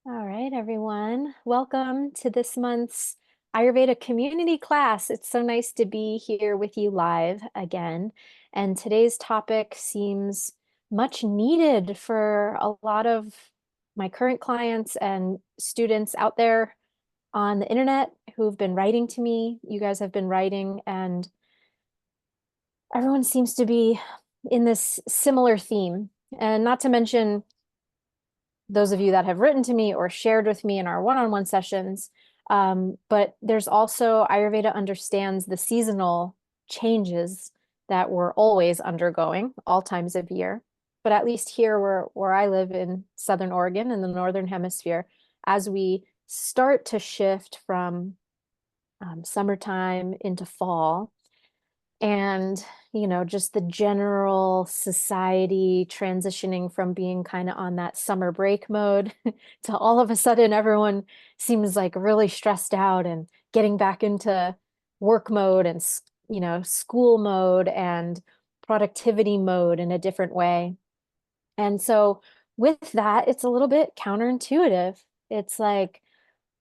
All right, everyone. Welcome to this month's Ayurveda community class. It's so nice to be here with you live again. And today's topic seems much needed for a lot of my current clients and students out there on the internet who've been writing to me. You guys have been writing, and everyone seems to be in this similar theme. And not to mention, those of you that have written to me or shared with me in our one-on-one sessions. But there's also Ayurveda understands the seasonal changes that we're always undergoing, all times of year. But at least here where I live in Southern Oregon in the Northern Hemisphere, as we start to shift from summertime into fall, and just the general society transitioning from being kind of on that summer break mode to all of a sudden everyone seems like really stressed out and getting back into work mode and school mode and productivity mode in a different way. And so with that, it's a little bit counterintuitive. It's like,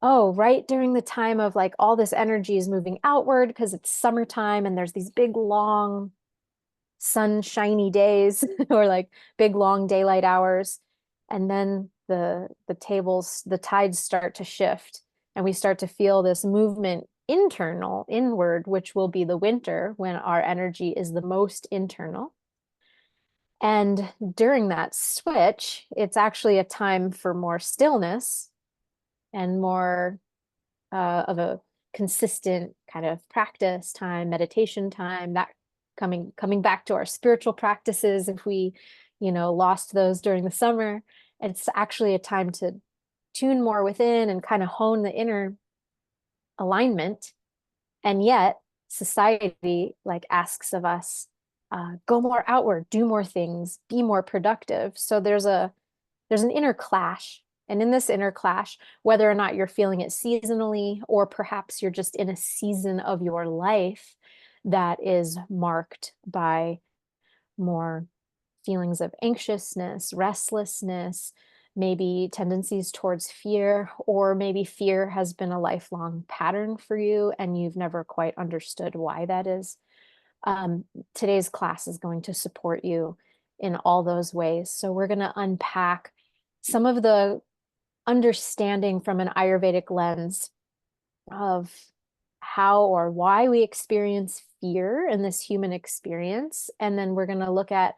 oh, right during the time of like all this energy is moving outward because it's summertime and there's these big long sunshiny days or like big long daylight hours. And then the tides start to shift and we start to feel this movement inward, which will be the winter when our energy is the most internal. And during that switch, it's actually a time for more stillness and more of a consistent kind of practice time, meditation time, that coming back to our spiritual practices if we, lost those during the summer. It's actually a time to tune more within and kind of hone the inner alignment. And yet society like asks of us, go more outward, do more things, be more productive. So there's an inner clash. And in this inner clash, whether or not you're feeling it seasonally, or perhaps you're just in a season of your life that is marked by more feelings of anxiousness, restlessness, maybe tendencies towards fear, or maybe fear has been a lifelong pattern for you and you've never quite understood why that is. Today's class is going to support you in all those ways. So we're going to unpack some of the understanding from an Ayurvedic lens of how or why we experience fear in this human experience. And then we're going to look at,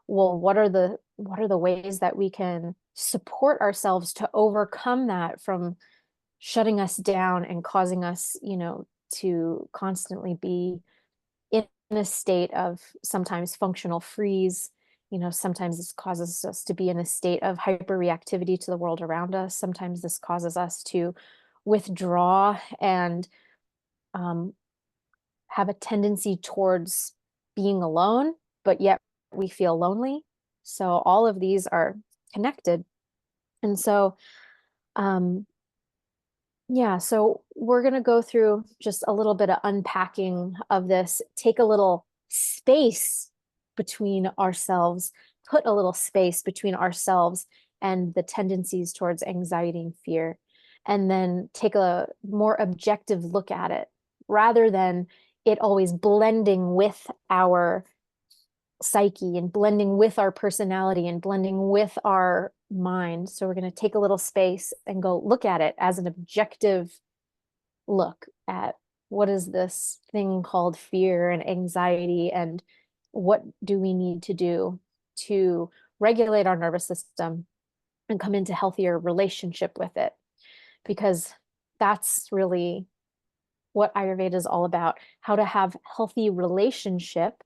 well, what are the ways that we can support ourselves to overcome that from shutting us down and causing us, to constantly be in a state of sometimes functional freeze. Sometimes this causes us to be in a state of hyperreactivity to the world around us. Sometimes this causes us to withdraw and have a tendency towards being alone, but yet we feel lonely. So all of these are connected. And so, yeah, so we're going to go through just a little bit of unpacking of this, take a little space between ourselves, put a little space between ourselves and the tendencies towards anxiety and fear, and then take a more objective look at it rather than it always blending with our psyche and blending with our personality and blending with our mind. So we're going to take a little space and go look at it as an objective look at what is this thing called fear and anxiety, and what do we need to do to regulate our nervous system and come into healthier relationship with it, because that's really what Ayurveda is all about, how to have healthy relationship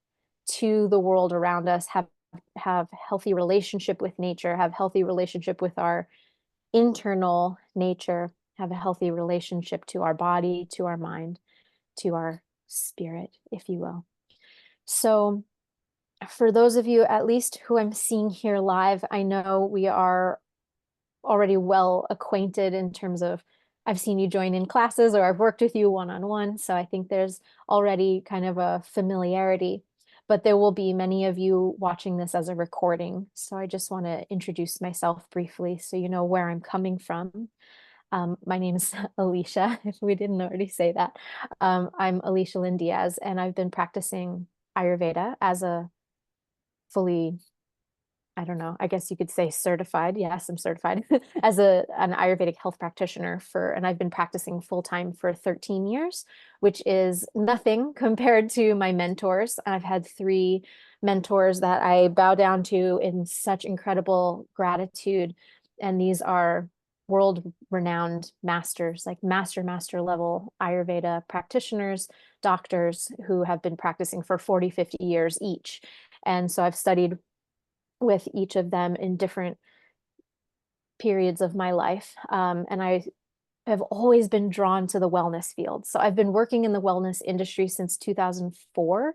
to the world around us, have healthy relationship with nature, have healthy relationship with our internal nature, have a healthy relationship to our body, to our mind, to our spirit, if you will. So for those of you, at least who I'm seeing here live, I know we are already well acquainted in terms of I've seen you join in classes or I've worked with you one-on-one. So I think there's already kind of a familiarity. but there will be many of you watching this as a recording. So I just want to introduce myself briefly so you know where I'm coming from. My name is Alicia, if we didn't already say that. I'm Alicia Lynn Diaz, and I've been practicing Ayurveda as a fully, I don't know, I guess you could say certified. Yes, I'm certified as an Ayurvedic health practitioner and I've been practicing full time for 13 years, which is nothing compared to my mentors. I've had three mentors that I bow down to in such incredible gratitude. And these are world renowned masters, like master level Ayurveda practitioners, doctors who have been practicing for 40, 50 years each. And so I've studied with each of them in different periods of my life. And I have always been drawn to the wellness field. So I've been working in the wellness industry since 2004.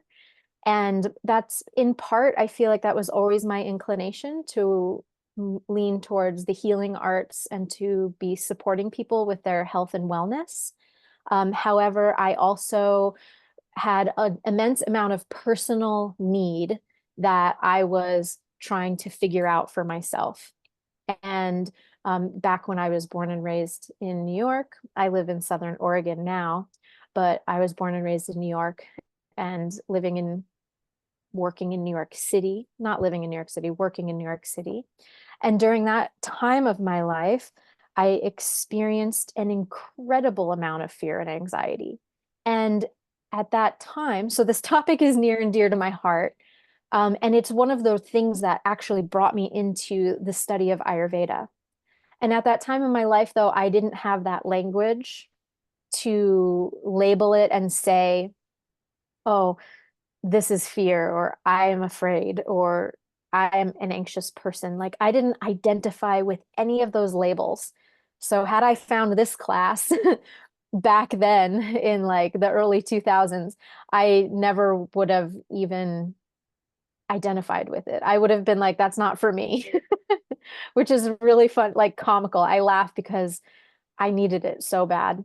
And that's in part, I feel like that was always my inclination to lean towards the healing arts and to be supporting people with their health and wellness. However, I also had an immense amount of personal need that I was trying to figure out for myself. And back when I was born and raised in New York, I live in Southern Oregon now, but I was born and raised in New York and working in New York City, not living in New York City, working in New York City. And during that time of my life, I experienced an incredible amount of fear and anxiety. And at that time, so this topic is near and dear to my heart. And it's one of those things that actually brought me into the study of Ayurveda. And at that time in my life, though, I didn't have that language to label it and say, oh, this is fear, or I am afraid, or I am an anxious person. Like I didn't identify with any of those labels. So had I found this class back then in like the early 2000s, I never would have even identified with it. I would have been like, that's not for me, which is really fun, like comical. I laugh because I needed it so bad.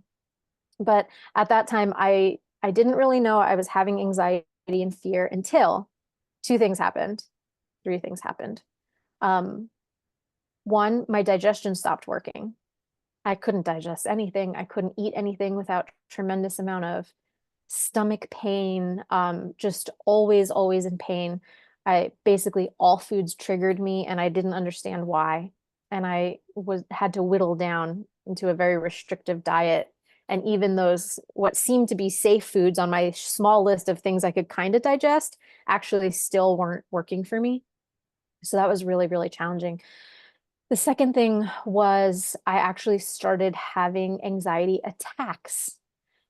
But at that time, I didn't really know I was having anxiety and fear until two things happened, three things happened. Um, One, my digestion stopped working. I couldn't digest anything. I couldn't eat anything without tremendous amount of stomach pain, just always in pain. I basically all foods triggered me and I didn't understand why. And I was had to whittle down into a very restrictive diet. And even those what seemed to be safe foods on my small list of things I could kind of digest actually still weren't working for me. So that was really, really challenging. The second thing was I actually started having anxiety attacks.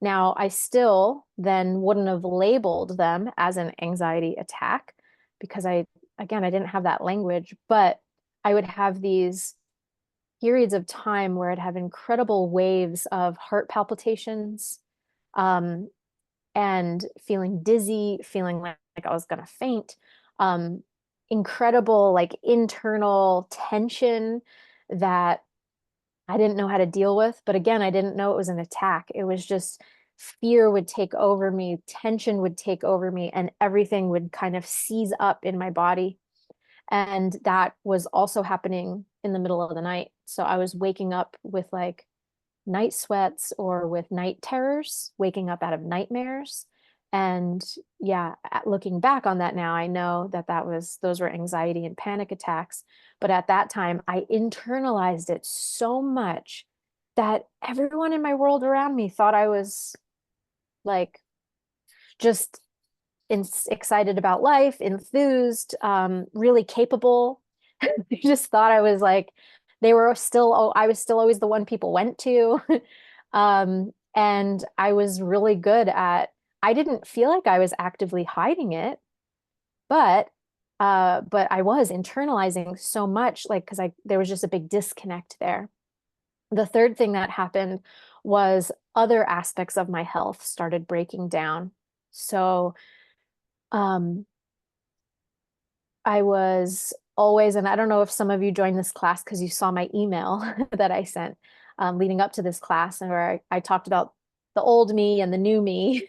Now, I still then wouldn't have labeled them as an anxiety attack because again, I didn't have that language, but I would have these periods of time where I'd have incredible waves of heart palpitations, um, and feeling dizzy, feeling like I was gonna faint, um, incredible like internal tension that I didn't know how to deal with. But again, I didn't know it was an attack. It was just fear would take over me, tension would take over me, and everything would kind of seize up in my body. And that was also happening in the middle of the night. So I was waking up with like night sweats or with night terrors, waking up out of nightmares. And yeah, looking back on that now, I know that those were anxiety and panic attacks. But at that time, I internalized it so much that everyone in my world around me thought I was like just excited about life, enthused, really capable. They just thought I was like, they were still, oh, I was still always the one people went to. And I was really good I didn't feel like I was actively hiding it, but but I was internalizing so much, like, because there was just a big disconnect there. The third thing that happened was other aspects of my health started breaking down. So, um, I was always, and I don't know if some of you joined this class because you saw my email that I sent leading up to this class, and where I talked about the old me and the new me.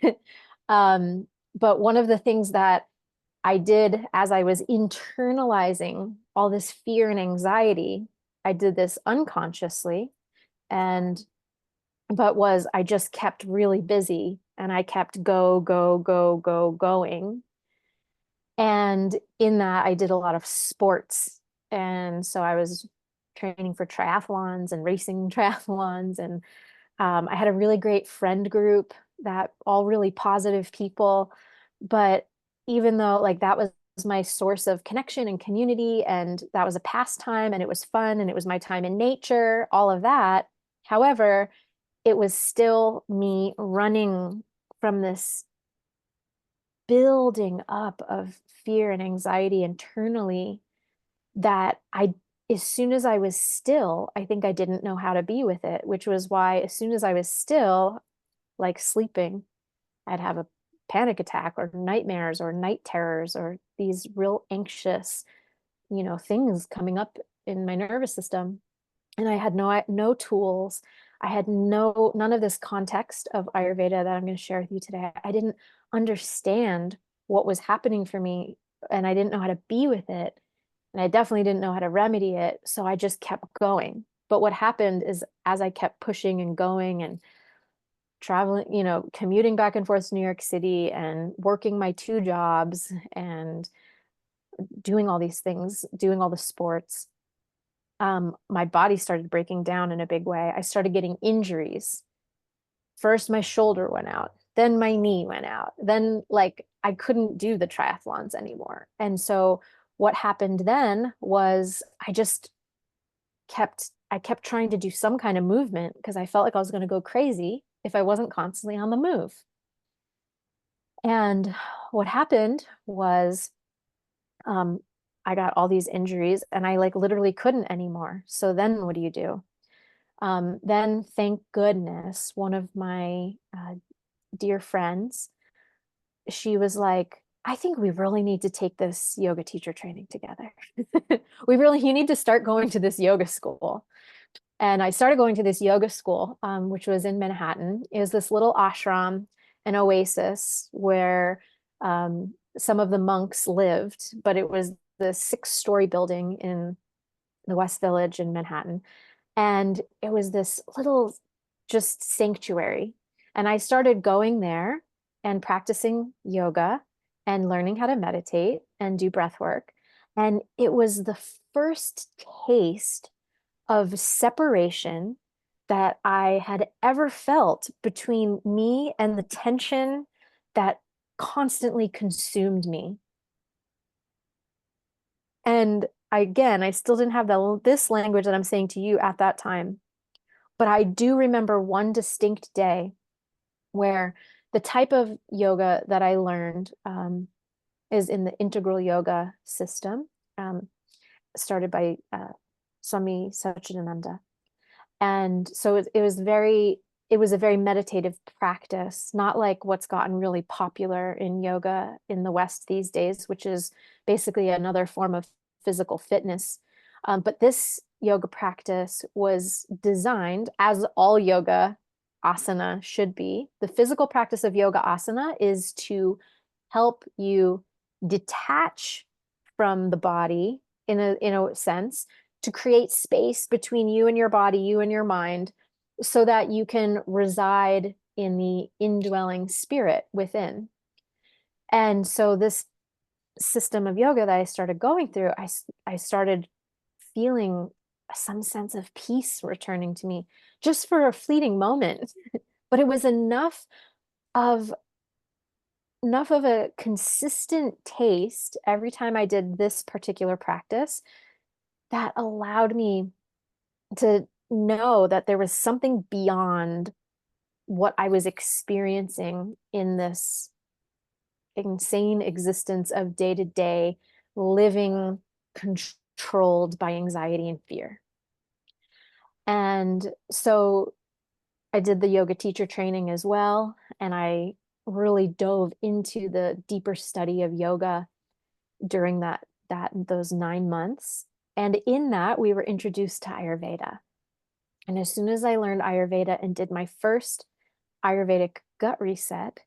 But one of the things that I did, as I was internalizing all this fear and anxiety, I did this unconsciously. And, I just kept really busy and I kept going. And in that, I did a lot of sports. And so I was training for triathlons and racing triathlons. And I had a really great friend group that all really positive people. But even though like that was my source of connection and community, and that was a pastime and it was fun and it was my time in nature, all of that. However, it was still me running from this building up of fear and anxiety internally that as soon as I was still, I think I didn't know how to be with it, which was why as soon as I was still, like sleeping, I'd have a panic attack or nightmares or night terrors or these real anxious, things coming up in my nervous system. And I had no tools. I had none of this context of Ayurveda that I'm going to share with you today. I didn't understand what was happening for me, and I didn't know how to be with it. And I definitely didn't know how to remedy it. So I just kept going. But what happened is as I kept pushing and going and traveling, commuting back and forth to New York City and working my two jobs and doing all these things, doing all the sports, my body started breaking down in a big way. I started getting injuries. First, my shoulder went out, then my knee went out. Then, like, I couldn't do the triathlons anymore. And so, what happened then was I kept trying to do some kind of movement because I felt like I was going to go crazy if I wasn't constantly on the move. And what happened was, um, I got all these injuries and I like literally couldn't anymore. So then what do you do? Then, thank goodness, one of my dear friends, she was like, I think we really need to take this yoga teacher training together. You need to start going to this yoga school. And I started going to this yoga school, which was in Manhattan. It was this little ashram, an oasis where some of the monks lived, but it was the six-story building in the West Village in Manhattan. And it was this little just sanctuary. And I started going there and practicing yoga and learning how to meditate and do breath work. And it was the first taste of separation that I had ever felt between me and the tension that constantly consumed me. And I still didn't have this language that I'm saying to you at that time. But I do remember one distinct day where the type of yoga that I learned is in the integral yoga system, started by Swami Satchidananda. And so it was a very meditative practice, not like what's gotten really popular in yoga in the West these days, which is basically another form of physical fitness. But this yoga practice was designed, as all yoga asana should be. The physical practice of yoga asana is to help you detach from the body in a sense, to create space between you and your body, you and your mind, so that you can reside in the indwelling spirit within. And so this system of yoga that I started going through, I started feeling some sense of peace returning to me just for a fleeting moment. But it was of enough of a consistent taste every time I did this particular practice that allowed me to know that there was something beyond what I was experiencing in this insane existence of day to day living controlled by anxiety and fear. And so I did the yoga teacher training as well. And I really dove into the deeper study of yoga during those 9 months. And in that, we were introduced to Ayurveda. And as soon as I learned Ayurveda and did my first Ayurvedic gut reset,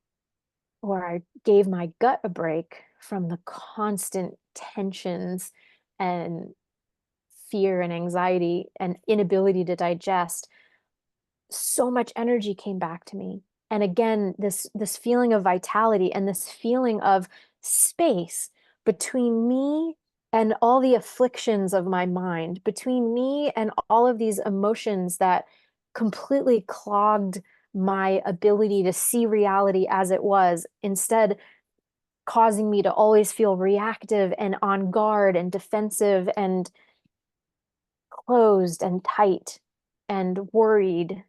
or I gave my gut a break from the constant tensions and fear and anxiety and inability to digest, so much energy came back to me. And again, this feeling of vitality and this feeling of space between me and all the afflictions of my mind, between me and all of these emotions that completely clogged my ability to see reality as it was, instead causing me to always feel reactive and on guard and defensive and closed and tight and worried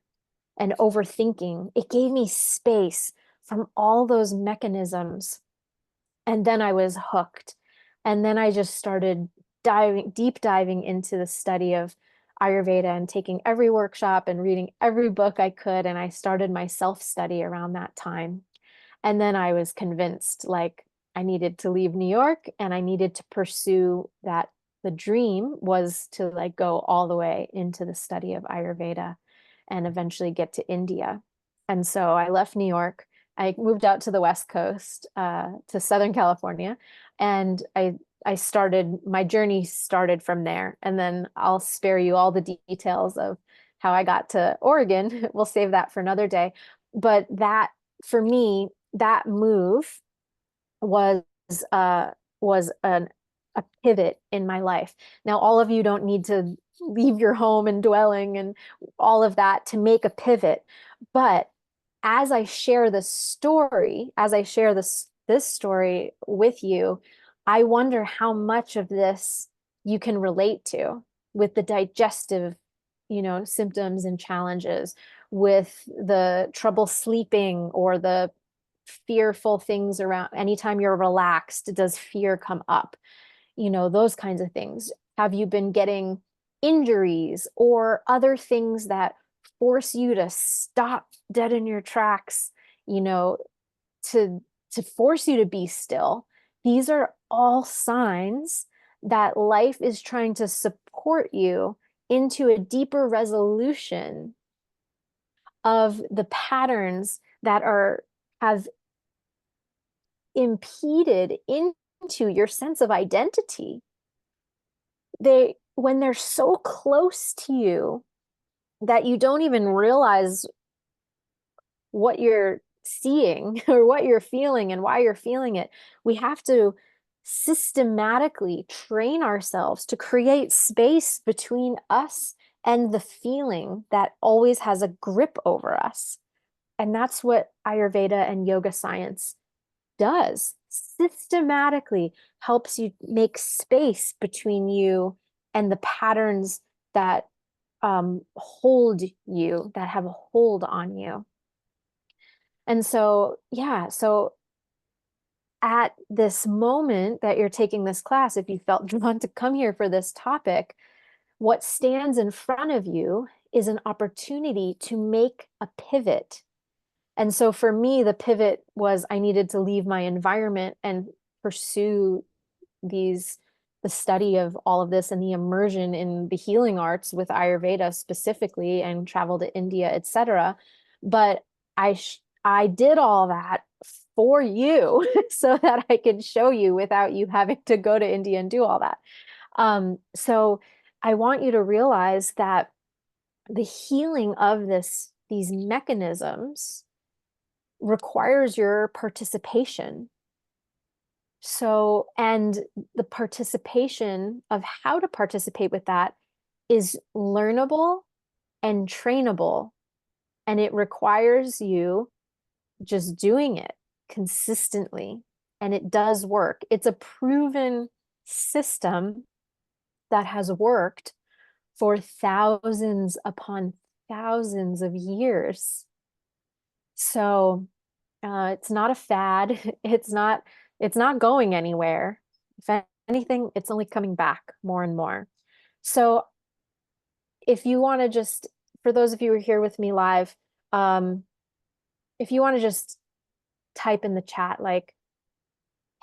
and overthinking. It gave me space from all those mechanisms. And then I was hooked. And then I just started deep diving into the study of Ayurveda and taking every workshop and reading every book I could. And I started my self-study around that time. And then I was convinced like I needed to leave New York and I needed to pursue that. The dream was to like go all the way into the study of Ayurveda and eventually get to India. And so I left New York. I moved out to the West Coast, to Southern California, and I started my journey started from there. And then I'll spare you all the details of how I got to Oregon. We'll save that for another day. But that for me, that move was uh was a pivot in my life. Now, all of you don't need to leave your home and dwelling and all of that to make a pivot, but as I share this story, as I share this story with you, I wonder how much of this you can relate to with the digestive, symptoms and challenges, with the trouble sleeping or the fearful things around. Anytime you're relaxed, does fear come up? Those kinds of things. Have you been getting injuries or other things that force you to stop dead in your tracks, you know, to force you to be still? These are all signs that life is trying to support you into a deeper resolution of the patterns that are have impeded into your sense of identity. When they're so close to you that you don't even realize what you're seeing or what you're feeling and why you're feeling it, we have to systematically train ourselves to create space between us and the feeling that always has a grip over us. And that's what Ayurveda and yoga science does. Systematically helps you make space between you and the patterns that hold you, that have a hold on you. And so, yeah, so at this moment that you're taking this class, if you felt drawn to come here for this topic, what stands in front of you is an opportunity to make a pivot. And so for me, the pivot was I needed to leave my environment and pursue the study of all of this and the immersion in the healing arts with Ayurveda specifically, and travel to India, etc. But I did all that for you so that I could show you without you having to go to India and do all that. So I want you to realize that the healing of these mechanisms requires your participation. So, and the participation of how to participate with that is learnable and trainable. And it requires you just doing it consistently. And it does work. It's a proven system that has worked for thousands upon thousands of years. So, it's not a fad. It's not going anywhere. If anything, it's only coming back more and more. So if you want to just, for those of you who are here with me live, if you want to just type in the chat, like,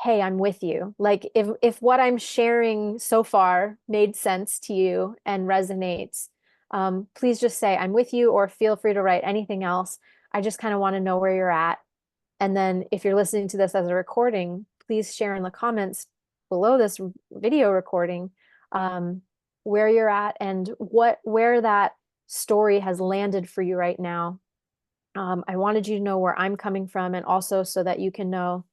hey, I'm with you. Like if what I'm sharing so far made sense to you and resonates, please just say I'm with you, or feel free to write anything else. I just kind of want to know where you're at. And then if you're listening to this as a recording, please share in the comments below this video recording where you're at and where that story has landed for you right now. I wanted you to know where I'm coming from, and also so that you can know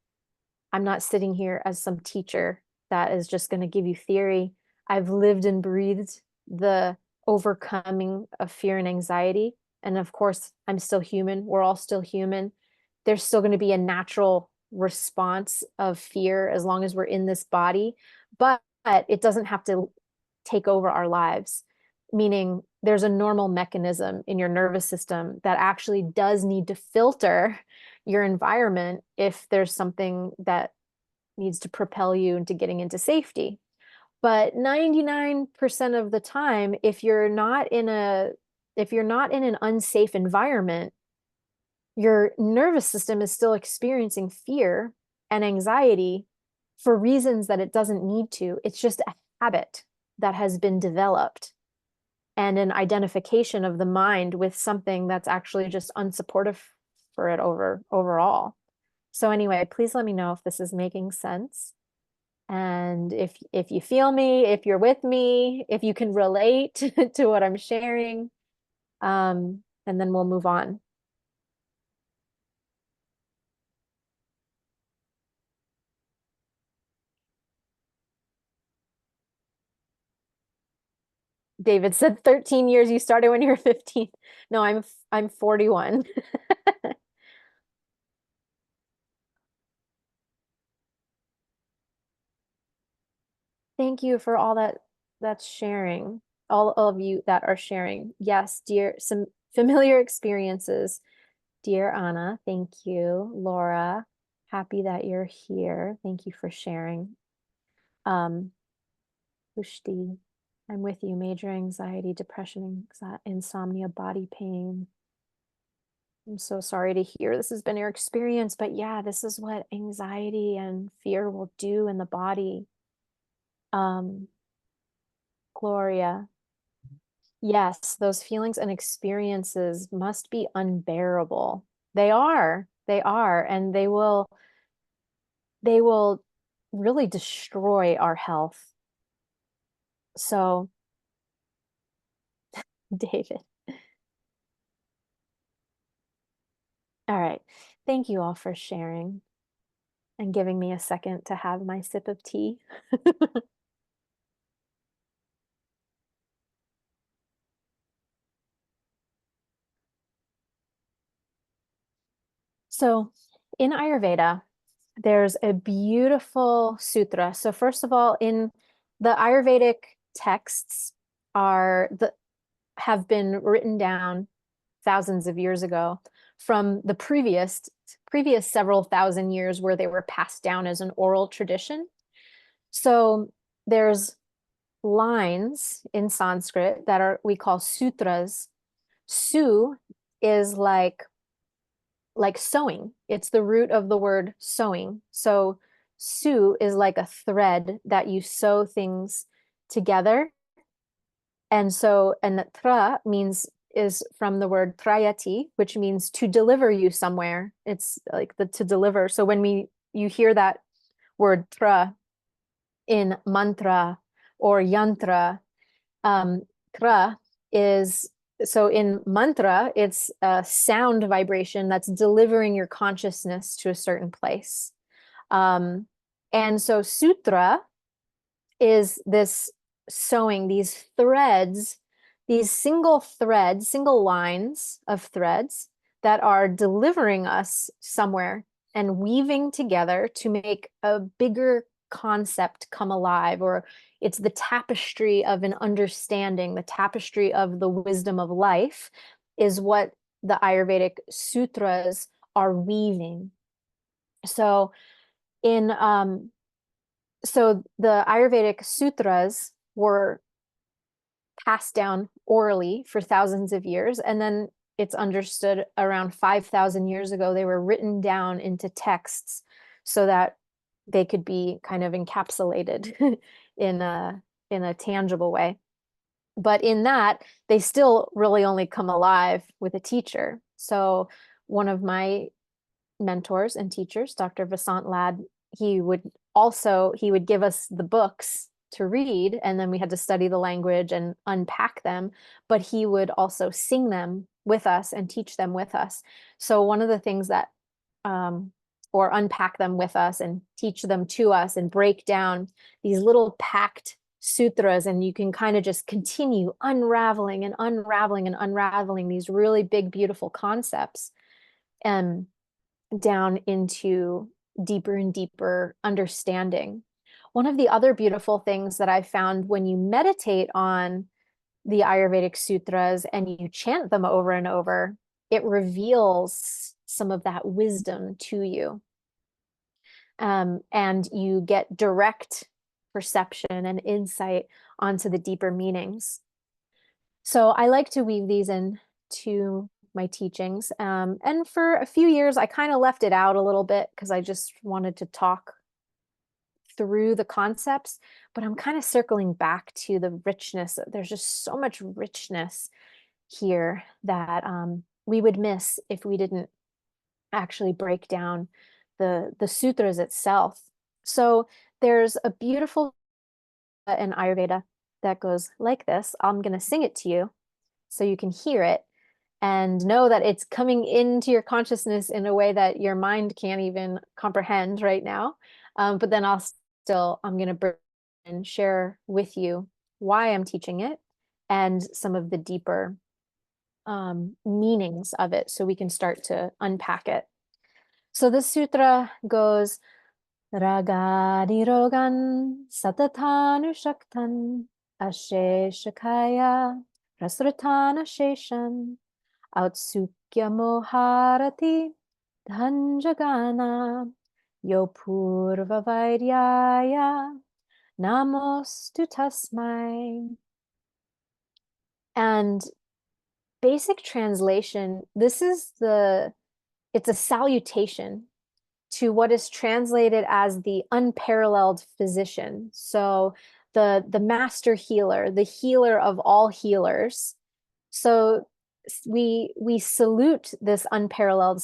I'm not sitting here as some teacher that is just going to give you theory. I've lived and breathed the overcoming of fear and anxiety. And of course, I'm still human. We're all still human. There's still going to be a natural response of fear as long as we're in this body, but it doesn't have to take over our lives, meaning there's a normal mechanism in your nervous system that actually does need to filter your environment if there's something that needs to propel you into getting into safety. But 99% of the time, if you're not in an unsafe environment, your nervous system is still experiencing fear and anxiety for reasons that it doesn't need to. It's just a habit that has been developed and an identification of the mind with something that's actually just unsupportive for it overall. So anyway, please let me know if this is making sense. And if you feel me, if you're with me, if you can relate to what I'm sharing, and then we'll move on. David said 13 years, you started when you were 15. No, I'm 41. Thank you for all that's sharing. All of you that are sharing. Yes, dear, some familiar experiences. Dear Anna, thank you. Laura, happy that you're here. Thank you for sharing. Pushti, I'm with you. Major anxiety, depression, insomnia, body pain. I'm so sorry to hear this has been your experience, but yeah, this is what anxiety and fear will do in the body. Gloria, yes, those feelings and experiences must be unbearable. They are, and they will really destroy our health. So, David, all right. Thank you all for sharing and giving me a second to have my sip of tea. So, in Ayurveda, there's a beautiful sutra. So, first of all, in the Ayurvedic texts are the have been written down thousands of years ago from the previous several thousand years where they were passed down as an oral tradition. So there's lines in Sanskrit that are we call sutras. Su is like sewing. It's the root of the word sewing. So su is like a thread that you sew things together. And tra means is from the word trayati, which means to deliver you somewhere. It's like the to deliver. So when you hear that word tra in mantra or yantra, tra is so in mantra, it's a sound vibration that's delivering your consciousness to a certain place. And so sutra is this sewing, these threads, these single lines of threads that are delivering us somewhere and weaving together to make a bigger concept come alive, or it's the tapestry of an understanding, the tapestry of the wisdom of life is what the Ayurvedic sutras are weaving. So in so the Ayurvedic sutras were passed down orally for thousands of years, and then it's understood around 5,000 years ago they were written down into texts so that they could be kind of encapsulated in a tangible way. But in that, they still really only come alive with a teacher. So one of my mentors and teachers, Dr. Vasant Lad, he would give us the books to read, and then we had to study the language and unpack them, but he would also sing them with us and teach them with us. So one of the things that or unpack them with us and teach them to us and break down these little packed sutras, and you can kind of just continue unraveling and unraveling and unraveling these really big, beautiful concepts and down into deeper and deeper understanding. One of the other beautiful things that I found when you meditate on the Ayurvedic sutras and you chant them over and over, it reveals some of that wisdom to you. And you get direct perception and insight onto the deeper meanings. So I like to weave these into my teachings. And for a few years, I kind of left it out a little bit because I just wanted to talk through the concepts, but I'm kind of circling back to the richness. There's just so much richness here that we would miss if we didn't actually break down the sutras itself. So there's a beautiful in Ayurveda that goes like this. I'm going to sing it to you so you can hear it and know that it's coming into your consciousness in a way that your mind can't even comprehend right now. But then I'm going to bring and share with you why I'm teaching it and some of the deeper meanings of it so we can start to unpack it. So this sutra goes, Ragadi rogan satatanu shaktan asheshakaya rasratana sheshan outsukya moharati dhanjagana yopurva vaidyaya namostu tasmai. And basic translation, it's a salutation to what is translated as the unparalleled physician. So the master healer, the healer of all healers. So we salute this unparalleled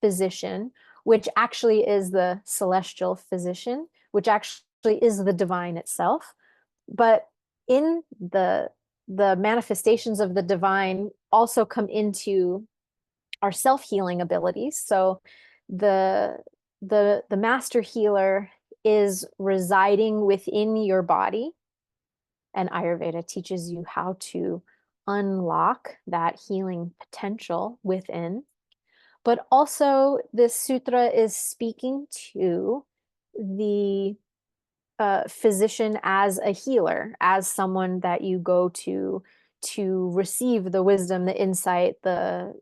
physician, which actually is the celestial physician, which actually is the divine itself. But in the manifestations of the divine also come into our self-healing abilities. So the master healer is residing within your body, and Ayurveda teaches you how to unlock that healing potential within. But also this sutra is speaking to the physician as a healer, as someone that you go to receive the wisdom, the insight, the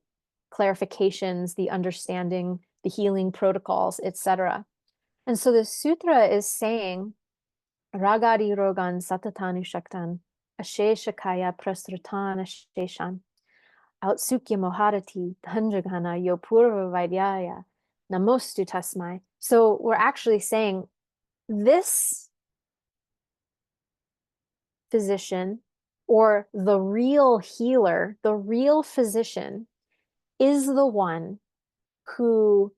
clarifications, the understanding, the healing protocols, etc. And so the sutra is saying, Ragadi rogan satatanu shaktan, asheshakaya prasrutana sheshan, outsukya moharati dhanjagana yopurva vaidyaya namostu tasmai. So we're actually saying this physician, or the real healer, the real physician, is the one who,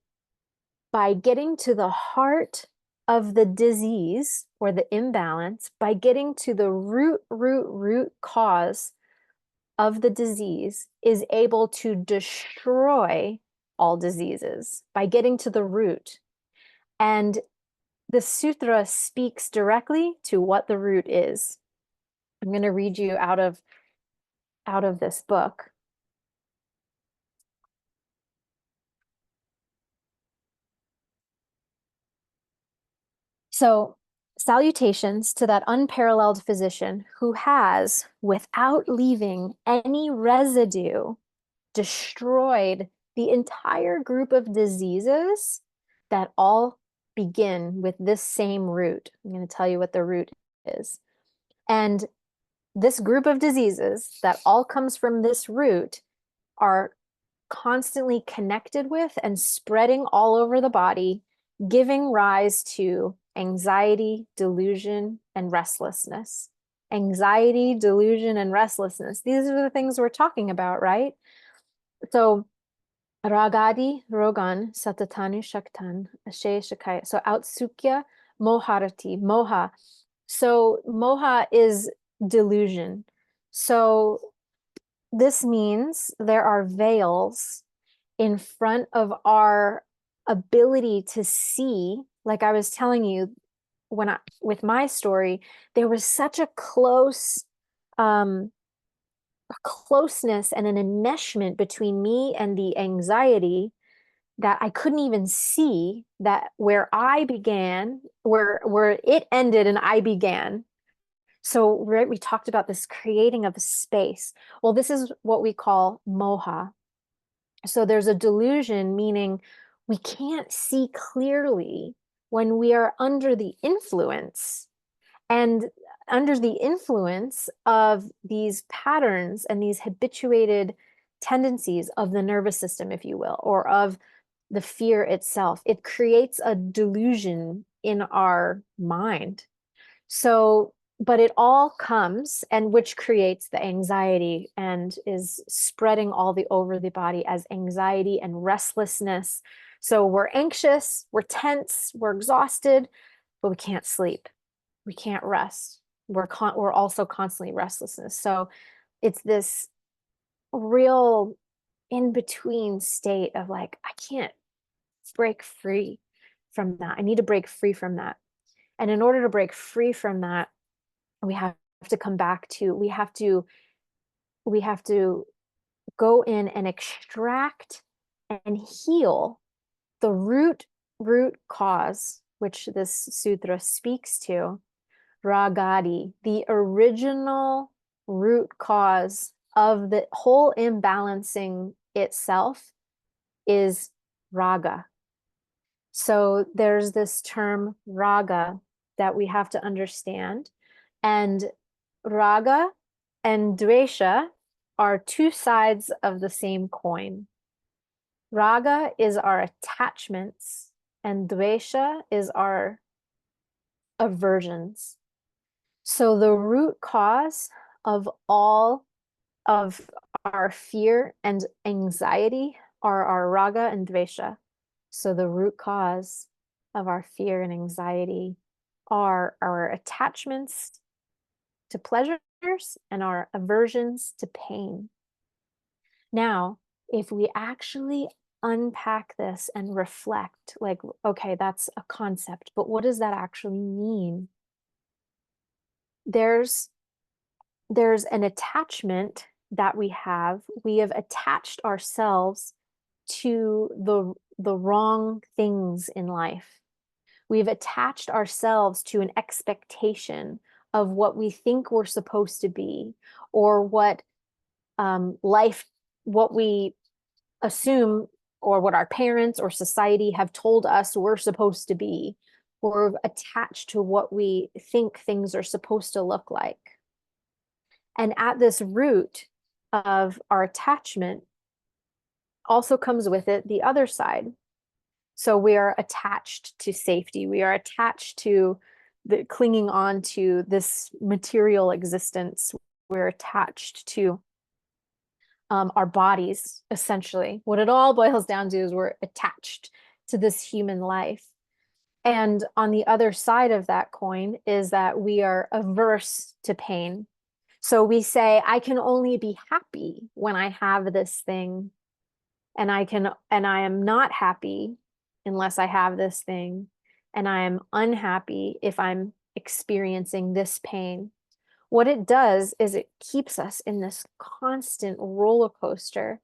by getting to the heart of the disease or the imbalance, by getting to the root cause of the disease, is able to destroy all diseases by getting to the root. And the sutra speaks directly to what the root is. I'm going to read you out of this book. So, salutations to that unparalleled physician who has, without leaving any residue, destroyed the entire group of diseases that all begin with this same root. I'm going to tell you what the root is. And this group of diseases that all comes from this root are constantly connected with and spreading all over the body, giving rise to anxiety, delusion, and restlessness. Anxiety, delusion, and restlessness. These are the things we're talking about, right? So Ragadi Rogan Satatani Shaktan Ashe Shakaya. So Outsukya Moharati, Moha. So moha is delusion. So this means there are veils in front of our ability to see. Like I was telling you, with my story, there was such a closeness and an enmeshment between me and the anxiety that I couldn't even see that where I began, where it ended and I began. So right, we talked about this creating of a space. Well, this is what we call moha. So there's a delusion, meaning we can't see clearly when we are under the influence. And under the influence of these patterns and these habituated tendencies of the nervous system, if you will, or of the fear itself, it creates a delusion in our mind. So, but it all comes, and which creates the anxiety and is spreading all over the body as anxiety and restlessness. So we're anxious, we're tense, we're exhausted, but we can't sleep. We can't rest. We're also constantly restlessness. So it's this real in between state of like, I can't break free from that. I need to break free from that. And in order to break free from that, we have to come back to, we have to go in and extract and heal the root cause, which this sutra speaks to, ragadi, the original root cause of the whole imbalancing itself is raga. So there's this term raga that we have to understand. And raga and dvesha are two sides of the same coin. Raga is our attachments, and dvesha is our aversions. So the root cause of all of our fear and anxiety are our raga and dvesha. So the root cause of our fear and anxiety are our attachments to pleasures and our aversions to pain. Now, if we actually unpack this and reflect, like, okay, that's a concept, but what does that actually mean? There's an attachment that we have. We have attached ourselves to the wrong things in life. We've attached ourselves to an expectation of what we think we're supposed to be, or what what we assume, or what our parents or society have told us we're supposed to be. We're attached to what we think things are supposed to look like. And at this root of our attachment also comes with it the other side. So we are attached to safety. We are attached to the clinging on to this material existence. We're attached to our bodies, essentially. What it all boils down to is we're attached to this human life. And on the other side of that coin is that we are averse to pain. So we say, I can only be happy when I have this thing, and I am not happy unless I have this thing, and I am unhappy if I'm experiencing this pain. What it does is it keeps us in this constant roller coaster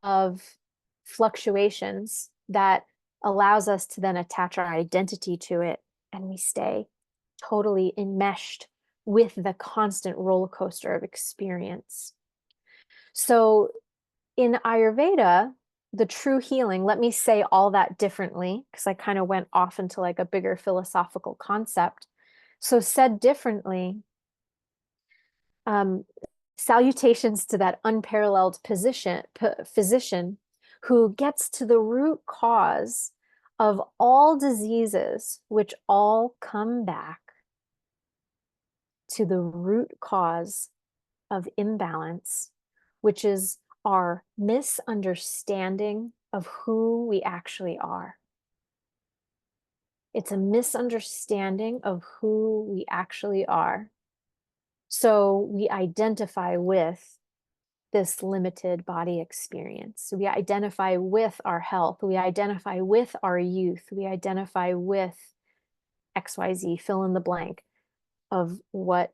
of fluctuations that allows us to then attach our identity to it, and we stay totally enmeshed with the constant roller coaster of experience. So in Ayurveda, the true healing, let me say all that differently, because I kind of went off into like a bigger philosophical concept. So said differently, salutations to that unparalleled physician who gets to the root cause of all diseases, which all come back to the root cause of imbalance, which is our misunderstanding of who we actually are. It's a misunderstanding of who we actually are. So we identify with this limited body experience. We identify with our health. We identify with our youth. We identify with XYZ, fill in the blank of what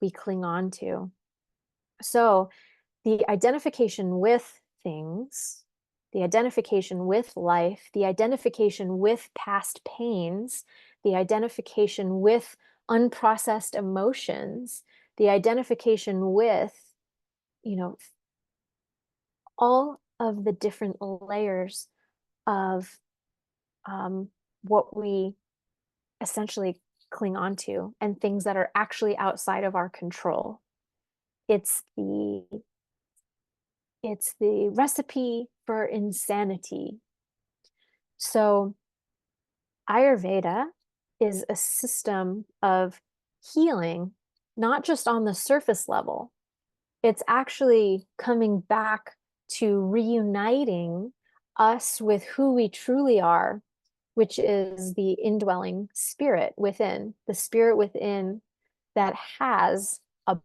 we cling on to. So the identification with things, the identification with life, the identification with past pains, the identification with unprocessed emotions, the identification with, you know, all of the different layers of what we essentially cling on to and things that are actually outside of our control. It's the recipe for insanity. So Ayurveda is a system of healing, not just on the surface level. It's actually coming back to reuniting us with who we truly are, which is the indwelling spirit within, the spirit within that has a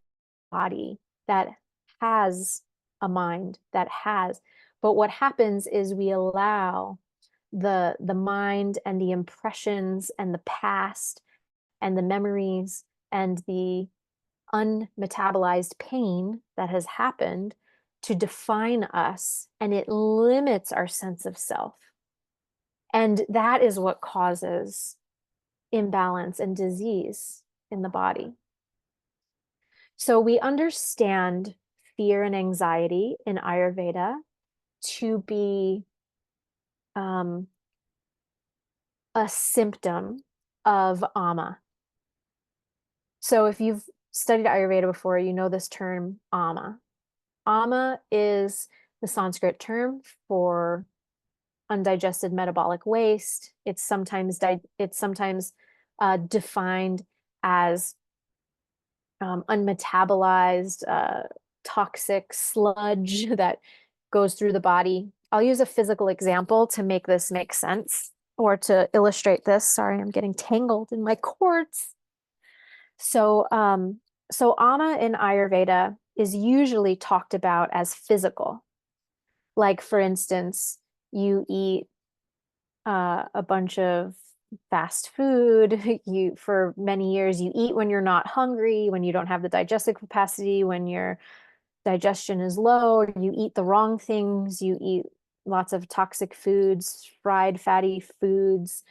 body, that has a mind, that has. But what happens is we allow the mind and the impressions and the past and the memories and the unmetabolized pain that has happened to define us, and it limits our sense of self. And that is what causes imbalance and disease in the body. So we understand fear and anxiety in Ayurveda to be a symptom of ama. So if you've studied Ayurveda before, you know this term ama. Ama is the Sanskrit term for undigested metabolic waste. It's sometimes defined as unmetabolized toxic sludge that goes through the body. I'll use a physical example to make this make sense or to illustrate this. Sorry, I'm getting tangled in my cords. So ama in Ayurveda is usually talked about as physical. Like, for instance, you eat a bunch of fast food. You, for many years, you eat when you're not hungry, when you don't have the digestive capacity, when your digestion is low, you eat the wrong things, you eat lots of toxic foods, fried fatty foods,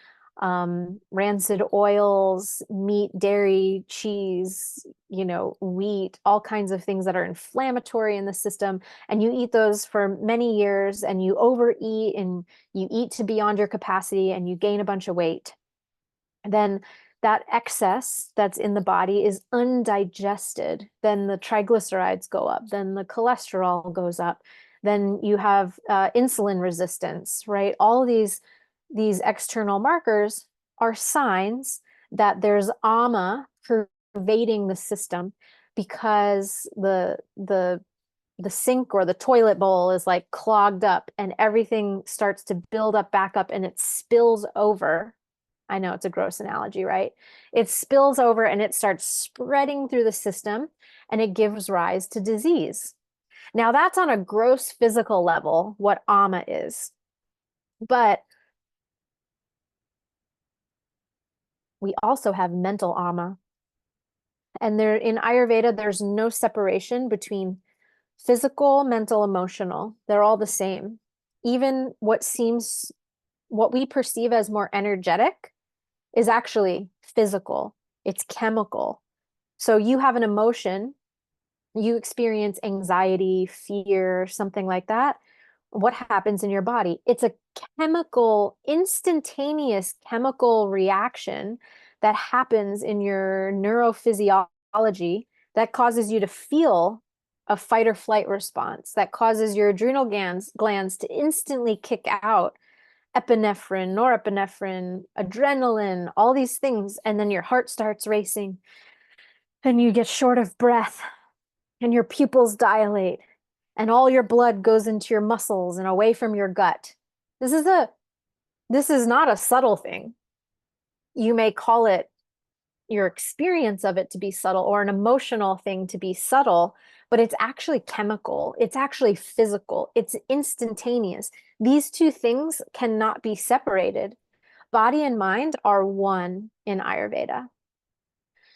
rancid oils, meat, dairy, cheese, wheat, all kinds of things that are inflammatory in the system. And you eat those for many years and you overeat and you eat to beyond your capacity and you gain a bunch of weight. And then that excess that's in the body is undigested. Then the triglycerides go up, then the cholesterol goes up, then you have insulin resistance, right? All these external markers are signs that there's ama pervading the system because the sink or the toilet bowl is like clogged up and everything starts to build up back up and it spills over. I know it's a gross analogy, right? It spills over and it starts spreading through the system and it gives rise to disease. Now that's on a gross physical level, what ama is. But we also have mental ama. And there in Ayurveda, there's no separation between physical, mental, emotional. They're all the same. Even what we perceive as more energetic is actually physical. It's chemical. So you have an emotion, you experience anxiety, fear, something like that. What happens in your body? It's a instantaneous chemical reaction that happens in your neurophysiology that causes you to feel a fight or flight response, that causes your adrenal glands to instantly kick out epinephrine, norepinephrine, adrenaline, all these things. And then your heart starts racing and you get short of breath and your pupils dilate and all your blood goes into your muscles and away from your gut. This is a this is not a subtle thing. You may call it your experience of it to be subtle or an emotional thing to be subtle, but it's actually chemical. It's actually physical. It's instantaneous. These two things cannot be separated. Body and mind are one in Ayurveda.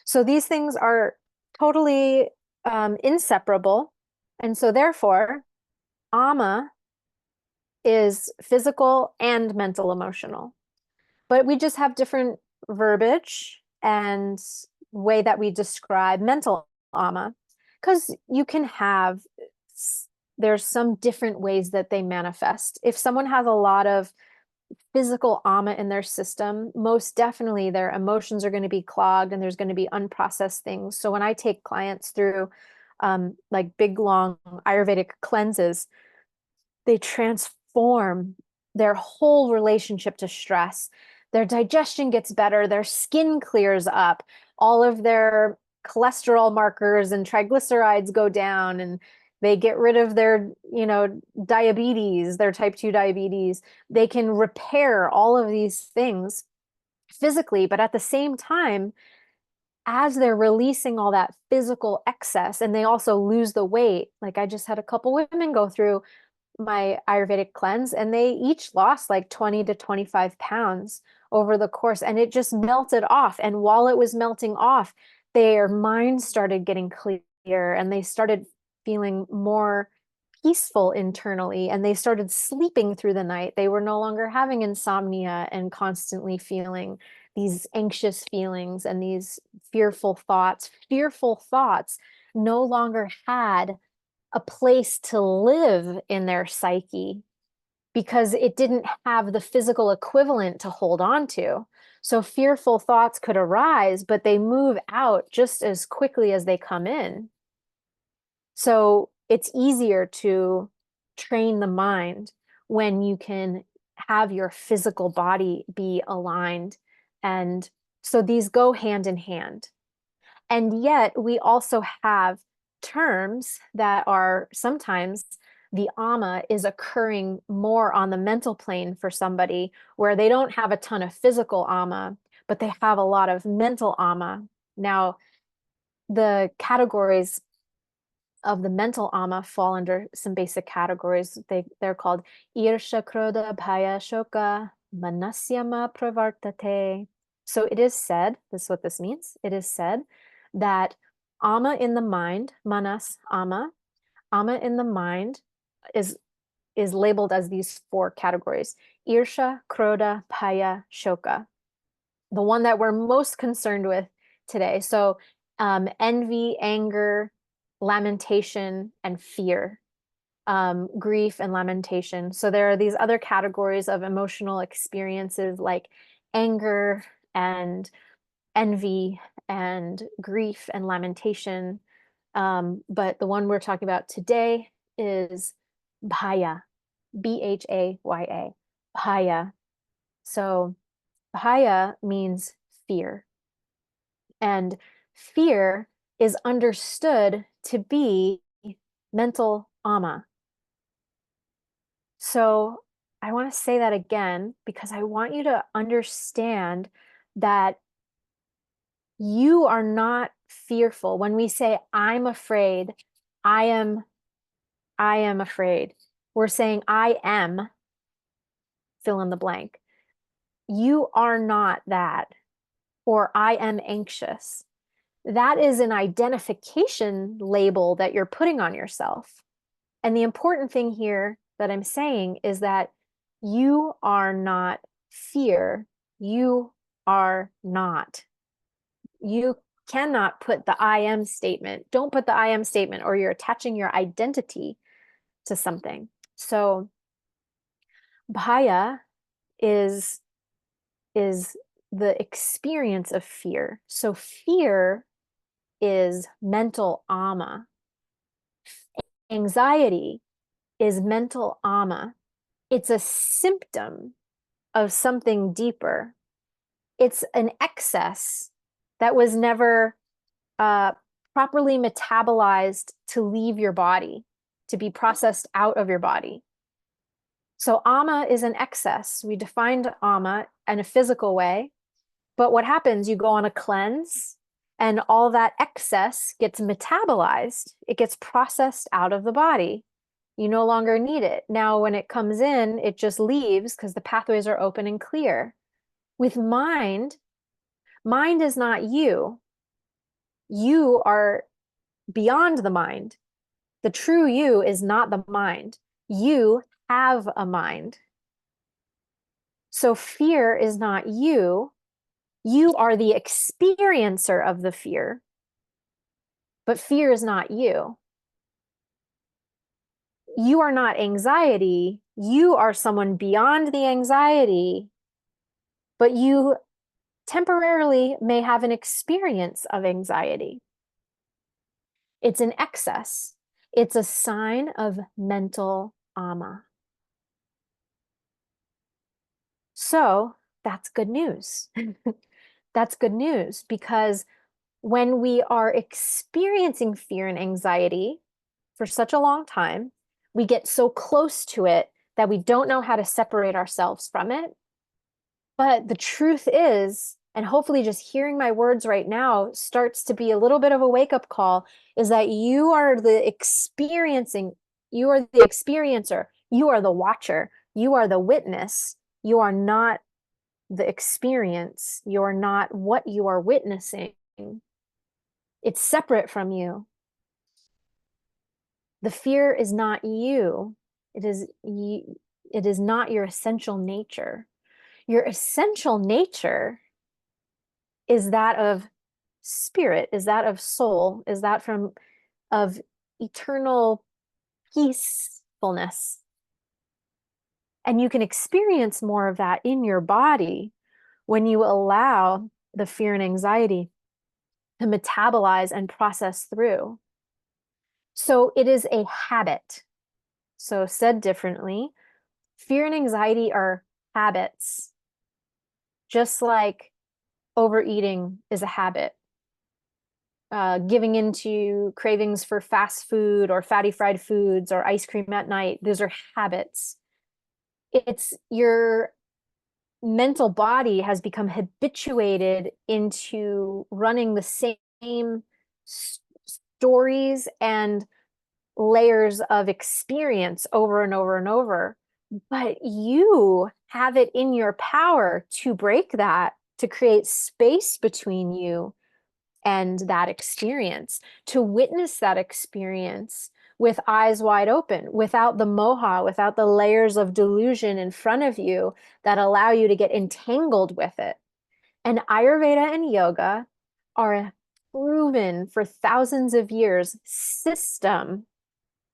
So these things are totally inseparable. And so therefore, ama is physical and mental emotional. But we just have different verbiage and way that we describe mental ama, because you can have, there's some different ways that they manifest. If someone has a lot of physical ama in their system, most definitely their emotions are going to be clogged and there's going to be unprocessed things. So when I take clients through like big, long Ayurvedic cleanses, they transform their whole relationship to stress. Their digestion gets better, their skin clears up, all of their cholesterol markers and triglycerides go down, and they get rid of their, diabetes, their type 2 diabetes. They can repair all of these things physically, but at the same time, as they're releasing all that physical excess, and they also lose the weight. Like I just had a couple women go through my Ayurvedic cleanse, and they each lost like 20 to 25 pounds over the course, and it just melted off. And while it was melting off, their minds started getting clear and they started feeling more peaceful internally, and they started sleeping through the night. They were no longer having insomnia and constantly feeling these anxious feelings and these fearful thoughts. Fearful thoughts no longer had a place to live in their psyche because it didn't have the physical equivalent to hold on to. So fearful thoughts could arise, but they move out just as quickly as they come in. So it's easier to train the mind when you can have your physical body be aligned. And so these go hand in hand. And yet we also have terms that are sometimes the ama is occurring more on the mental plane for somebody where they don't have a ton of physical ama, but they have a lot of mental ama. Now, the categories of the mental ama fall under some basic categories. They're called Irsha, Krodha, Bhaya, Shoka, Manasyama, Pravartate. So it is said, this is what this means. It is said that ama in the mind, manas, ama in the mind is labeled as these four categories: Irsha, Krodha, Bhaya, Shoka. The one that we're most concerned with today. So envy, anger, lamentation, and fear, grief and lamentation. So there are these other categories of emotional experiences like anger and envy and grief and lamentation. But the one we're talking about today is bhaya, Bhaya, bhaya. So bhaya means fear. And fear is understood to be mental ama. So I want to say that again because I want you to understand that you are not fearful. When we say I'm afraid, I am afraid. We're saying I am, fill in the blank. You are not that, or I am anxious. That is an identification label that you're putting on yourself. And the important thing here that I'm saying is that you are not fear. You are not. You cannot put the I am statement. Don't put the I am statement, or you're attaching your identity to something. So bhaya is the experience of fear. So fear is mental ama. Anxiety is mental ama. It's a symptom of something deeper. It's an excess that was never properly metabolized to leave your body, to be processed out of your body. So ama is an excess. We defined ama in a physical way, but what happens, you go on a cleanse and all that excess gets metabolized. It gets processed out of the body. You no longer need it. Now, when it comes in, it just leaves because the pathways are open and clear. With mind, mind is not you. You are beyond the mind. The true you is not the mind. You have a mind. So fear is not you. You are the experiencer of the fear, but fear is not you. You are not anxiety. You are someone beyond the anxiety, but you temporarily may have an experience of anxiety. It's an excess. It's a sign of mental ama. So that's good news. That's good news because when we are experiencing fear and anxiety for such a long time, we get so close to it that we don't know how to separate ourselves from it. But the truth is, and hopefully just hearing my words right now starts to be a little bit of a wake-up call, is that you are the experiencing, you are the experiencer, you are the watcher, you are the witness, you are not the experience, you are not what you are witnessing. It's separate from you. The fear is not you. It is not your essential nature. Your essential nature is that of spirit, is that of soul, is that of eternal peacefulness. And you can experience more of that in your body when you allow the fear and anxiety to metabolize and process through. So it is a habit. So said differently, fear and anxiety are habits, just like overeating is a habit. Giving into cravings for fast food or fatty fried foods or ice cream at night, those are habits. It's your mental body has become habituated into running the same stories and layers of experience over and over and over. But you have it in your power to break that, to create space between you and that experience, to witness that experience with eyes wide open, without the moha, without the layers of delusion in front of you that allow you to get entangled with it. And Ayurveda and yoga are a proven for thousands of years system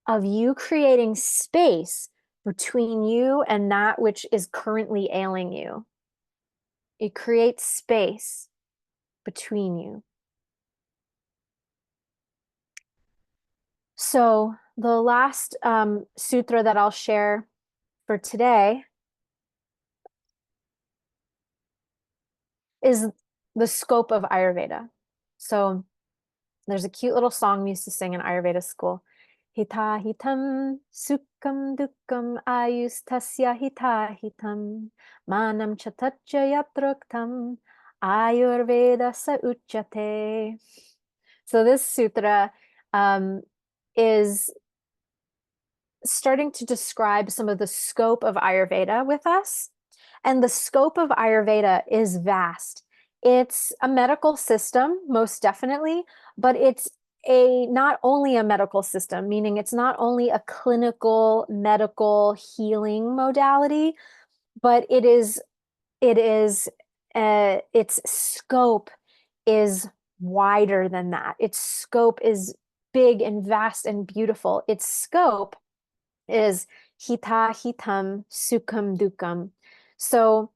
of you creating space between you and that which is currently ailing you. It creates space between you. So the last sutra that I'll share for today is the scope of Ayurveda. So there's a cute little song we used to sing in Ayurveda school. Hita hitam sukham dukkam ayus tasya hita hitam manam chatacya yatroktam Ayurveda sa uchyate. So this sutra is starting to describe some of the scope of Ayurveda with us. And the scope of Ayurveda is vast. It's a medical system, most definitely, but it's not only a medical system, meaning it's not only a clinical medical healing modality, but its scope is wider than that. Its scope is big and vast and beautiful. Its scope is hita hitam sukham dukkam. So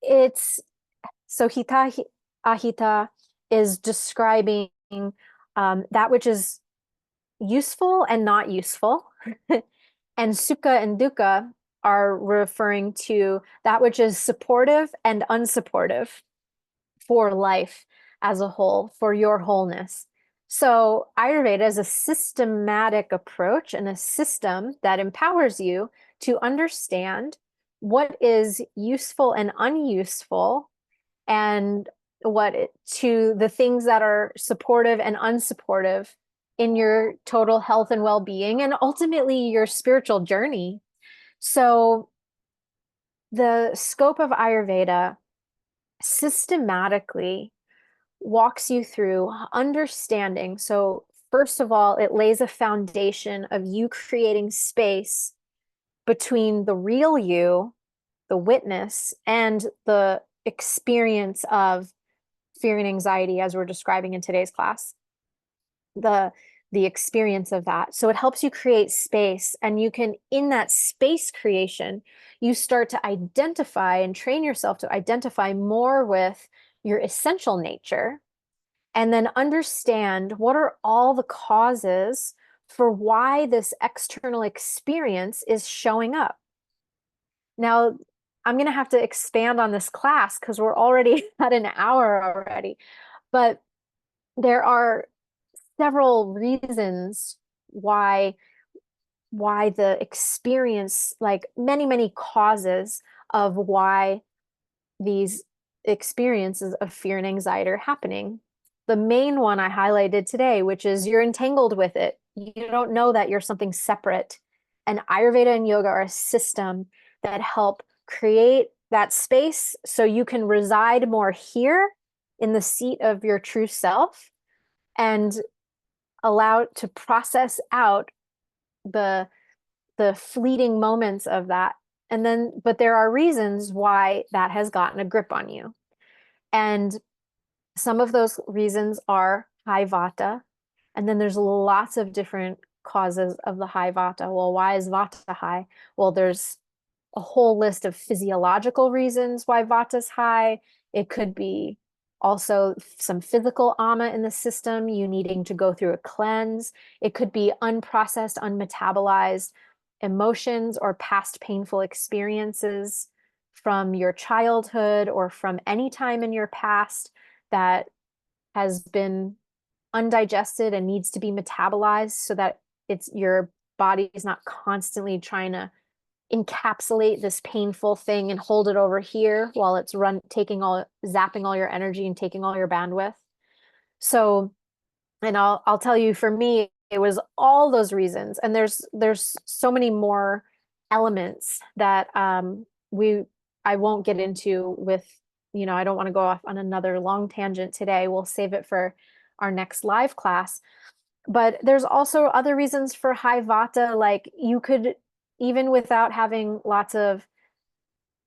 hita ahita is describing that which is useful and not useful. And sukha and dukkha are referring to that which is supportive and unsupportive for life as a whole, for your wholeness. So Ayurveda is a systematic approach and a system that empowers you to understand what is useful and unuseful and to the things that are supportive and unsupportive in your total health and well-being and ultimately your spiritual journey. So the scope of Ayurveda systematically walks you through understanding. So, first of all, it lays a foundation of you creating space between the real you, the witness, and the experience of fear and anxiety, as we're describing in today's class. The the experience of that. So it helps you create space, and you can, in that space creation, you start to identify and train yourself to identify more with your essential nature and then understand what are all the causes for why this external experience is showing up. Now, I'm going to have to expand on this class because we're already at an hour already, but there are several reasons why the experience, like many causes of why these experiences of fear and anxiety are happening. The main one I highlighted today, which is you're entangled with it. You don't know that you're something separate. And Ayurveda and yoga are a system that help create that space so you can reside more here in the seat of your true self and allow to process out the fleeting moments of that. And then, but there are reasons why that has gotten a grip on you. And some of those reasons are high vata. And then there's lots of different causes of the high vata. Well, why is vata high? Well, there's a whole list of physiological reasons why vata's high. It could be also some physical ama in the system, you needing to go through a cleanse. It could be unprocessed, unmetabolized emotions or past painful experiences from your childhood or from any time in your past that has been undigested and needs to be metabolized so that your body is not constantly trying to encapsulate this painful thing and hold it over here while it's zapping all your energy and taking all your bandwidth. So, and I'll tell you, for me, it was all those reasons. And there's so many more elements that I won't get into with, I don't want to go off on another long tangent today. We'll save it for our next live class. But there's also other reasons for high vata, like you could, even without having lots of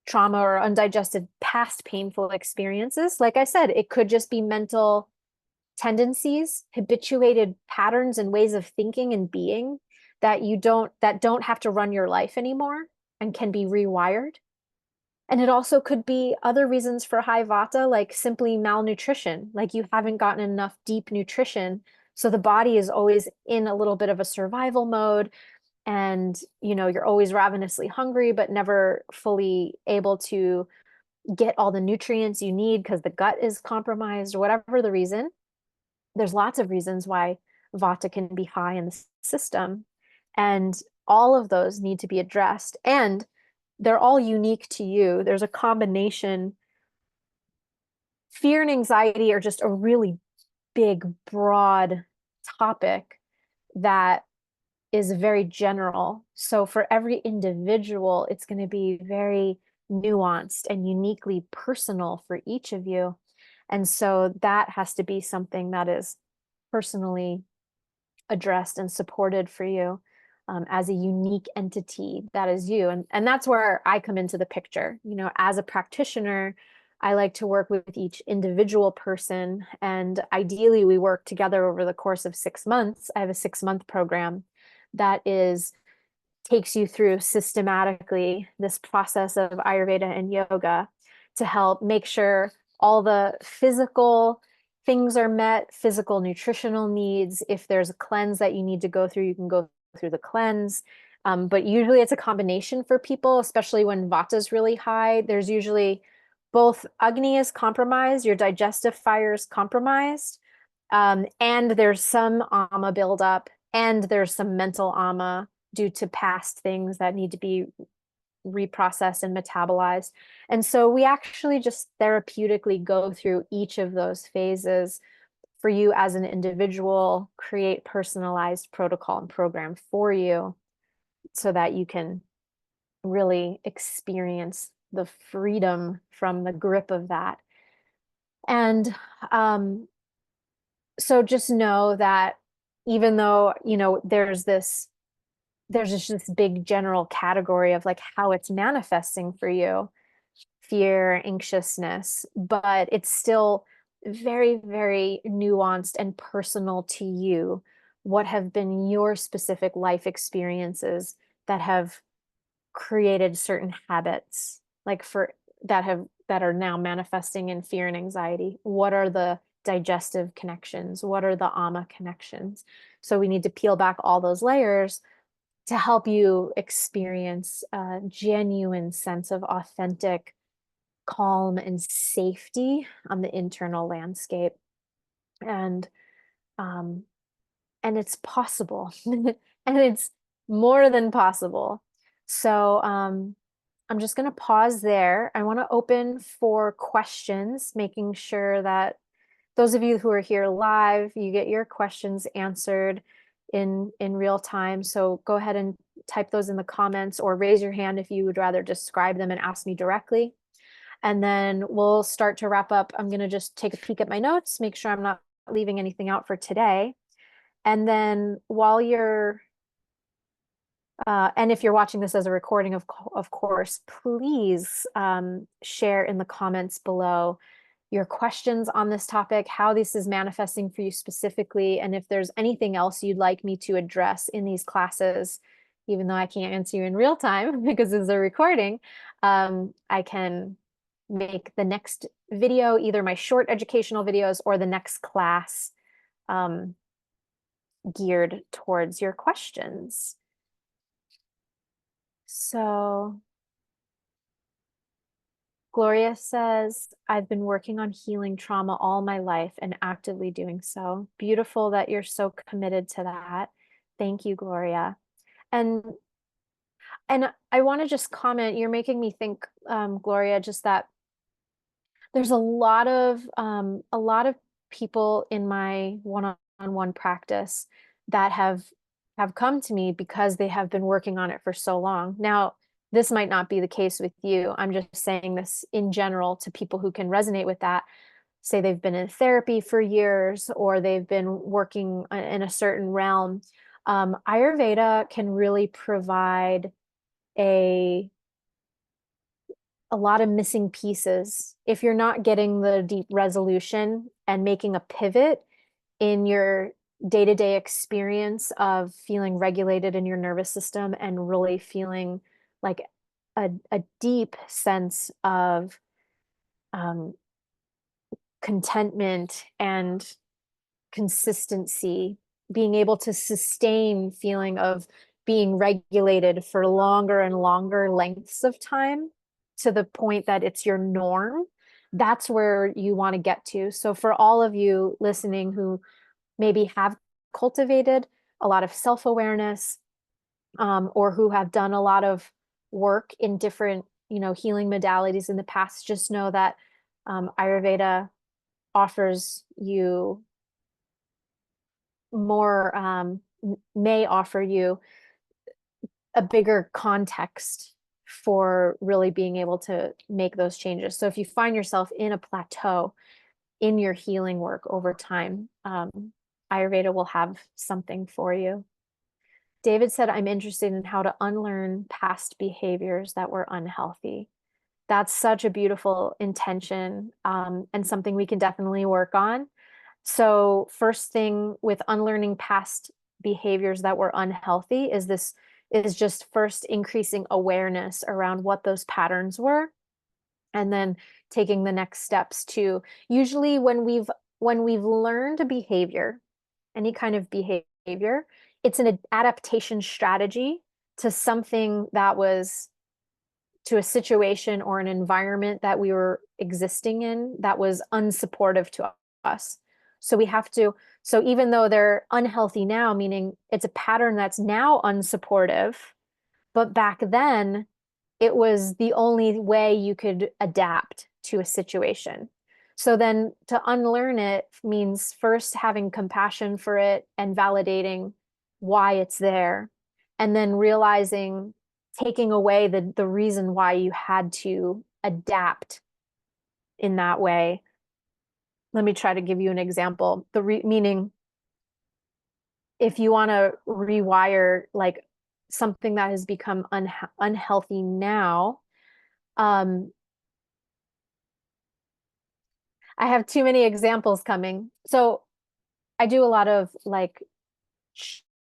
trauma or undigested past painful experiences, like I said, it could just be mental tendencies, habituated patterns and ways of thinking and being that don't have to run your life anymore and can be rewired. And it also could be other reasons for high vata, like simply malnutrition, like you haven't gotten enough deep nutrition. So the body is always in a little bit of a survival mode. And, you're always ravenously hungry, but never fully able to get all the nutrients you need because the gut is compromised, or whatever the reason. There's lots of reasons why vata can be high in the system. And all of those need to be addressed. And they're all unique to you. There's a combination. Fear and anxiety are just a really big, broad topic that is very general. So for every individual, it's going to be very nuanced and uniquely personal for each of you. And so that has to be something that is personally addressed and supported for you as a unique entity that is you. And that's where I come into the picture. As a practitioner, I like to work with each individual person. And ideally, we work together over the course of 6 months. I have a 6-month program that takes you through systematically this process of Ayurveda and yoga to help make sure all the physical things are met, physical nutritional needs. If there's a cleanse that you need to go through, you can go through the cleanse. But usually it's a combination for people, especially when vata is really high. There's usually both Agni is compromised, your digestive fire is compromised, And there's some ama buildup, and there's some mental ama due to past things that need to be reprocessed and metabolized. And so we actually just therapeutically go through each of those phases for you as an individual, create personalized protocol and program for you so that you can really experience the freedom from the grip of that. And so just know that even though, there's just this big general category of like how it's manifesting for you, fear, anxiousness, but it's still very, very nuanced and personal to you. What have been your specific life experiences that have created certain habits, like for that are now manifesting in fear and anxiety? What are the digestive connections? What are the ama connections? So we need to peel back all those layers to help you experience a genuine sense of authentic calm and safety on the internal landscape. And um, and it's possible. And it's more than possible. So I'm just going to pause there. I want to open for questions, making sure that those of you who are here live, you get your questions answered in real time. So go ahead and type those in the comments or raise your hand if you would rather describe them and ask me directly. And then we'll start to wrap up. I'm going to just take a peek at my notes, make sure I'm not leaving anything out for today. And then while you're, and if you're watching this as a recording, of course, please share in the comments below your questions on this topic, how this is manifesting for you specifically, and if there's anything else you'd like me to address in these classes, even though I can't answer you in real time because it's a recording, I can make the next video, either my short educational videos or the next class geared towards your questions. So Gloria says, I've been working on healing trauma all my life and actively doing so. Beautiful that you're so committed to that. Thank you, Gloria. And I want to just comment, you're making me think, Gloria, just that there's a lot of people in my one-on-one practice that have come to me because they have been working on it for so long. Now, this might not be the case with you. I'm just saying this in general to people who can resonate with that. Say they've been in therapy for years or they've been working in a certain realm. Ayurveda can really provide a lot of missing pieces. If you're not getting the deep resolution and making a pivot in your day-to-day experience of feeling regulated in your nervous system and really feeling like a deep sense of um, contentment and consistency, being able to sustain feeling of being regulated for longer and longer lengths of time to the point that it's your norm, that's where you want to get to. So for all of you listening who maybe have cultivated a lot of self-awareness, or who have done a lot of work in different, healing modalities in the past, just know that Ayurveda offers you more, may offer you a bigger context for really being able to make those changes. So if you find yourself in a plateau in your healing work over time, Ayurveda will have something for you. David said, I'm interested in how to unlearn past behaviors that were unhealthy. That's such a beautiful intention, and something we can definitely work on. So first thing with unlearning past behaviors that were unhealthy is just first increasing awareness around what those patterns were, and then taking the next steps to usually when we've learned a behavior, any kind of behavior, it's an adaptation strategy to something that was to a situation or an environment that we were existing in that was unsupportive to us. So we have to, so even though they're unhealthy now, meaning it's a pattern that's now unsupportive, but back then it was the only way you could adapt to a situation. So then to unlearn it means first having compassion for it and validating why it's there, and then realizing, taking away the reason why you had to adapt in that way. Let me try to give you an example. Meaning, if you want to rewire like something that has become unhealthy now, um, I have too many examples coming. So I do a lot of like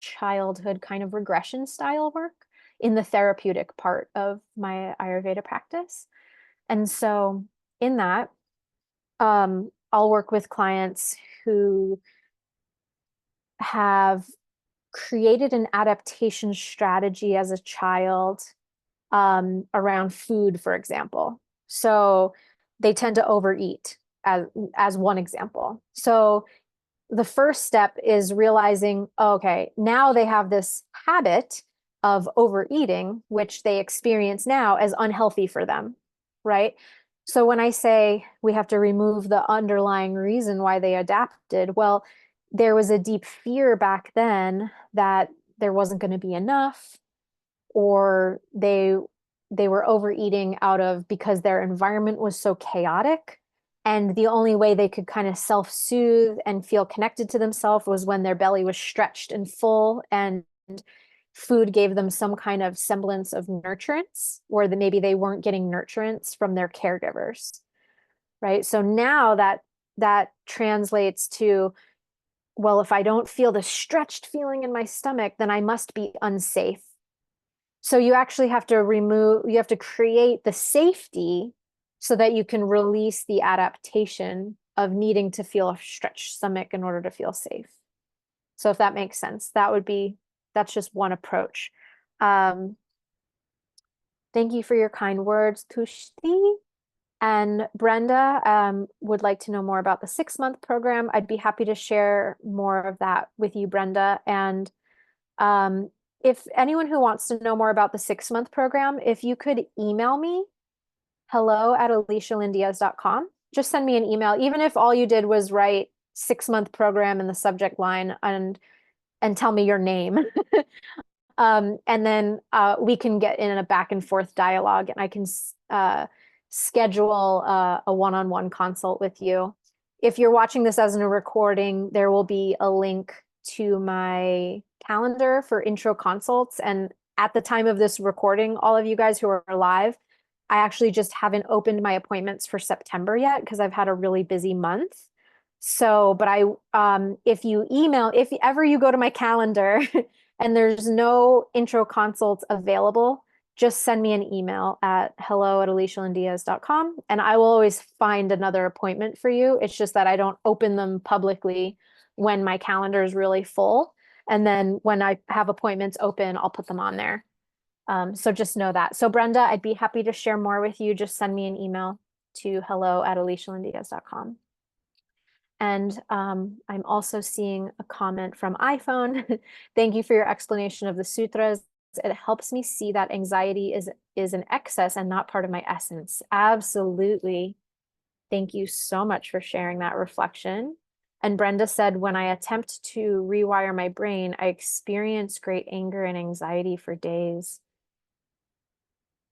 childhood kind of regression style work in the therapeutic part of my Ayurveda practice. And so in that, I'll work with clients who have created an adaptation strategy as a child, around food, for example. So they tend to overeat as one example. So the first step is realizing, okay, now they have this habit of overeating, which they experience now as unhealthy for them, right? So when I say we have to remove the underlying reason why they adapted, well, there was a deep fear back then that there wasn't going to be enough, or they were overeating out of because their environment was so chaotic, and the only way they could kind of self-soothe and feel connected to themselves was when their belly was stretched and full, and food gave them some kind of semblance of nurturance, or that maybe they weren't getting nurturance from their caregivers, right? So now that translates to, well, if I don't feel the stretched feeling in my stomach, then I must be unsafe. So you actually have to you have to create the safety so that you can release the adaptation of needing to feel a stretched stomach in order to feel safe. So if that makes sense, that's just one approach. Um, thank you for your kind words, Tushti. And Brenda, would like to know more about the 6-month program. I'd be happy to share more of that with you, Brenda. And um, if anyone who wants to know more about the 6-month program, if you could email me, hello@alicialyndiaz.com. Just send me an email, even if all you did was write 6-month program in the subject line, and tell me your name. And then we can get in a back and forth dialogue, and I can schedule a one-on-one consult with you. If you're watching this as a recording, there will be a link to my calendar for intro consults. And at the time of this recording, all of you guys who are live, I actually just haven't opened my appointments for September yet because I've had a really busy month. So, but if ever you go to my calendar and there's no intro consults available, just send me an email at hello@alicialyndiaz.com, and I will always find another appointment for you. It's just that I don't open them publicly when my calendar is really full. And then when I have appointments open, I'll put them on there. So just know that. So Brenda, I'd be happy to share more with you. Just send me an email to hello@alicialyndiaz.com. And I'm also seeing a comment from iPhone. Thank you for your explanation of the sutras. It helps me see that anxiety is an excess and not part of my essence. Absolutely. Thank you so much for sharing that reflection. And Brenda said, when I attempt to rewire my brain, I experience great anger and anxiety for days.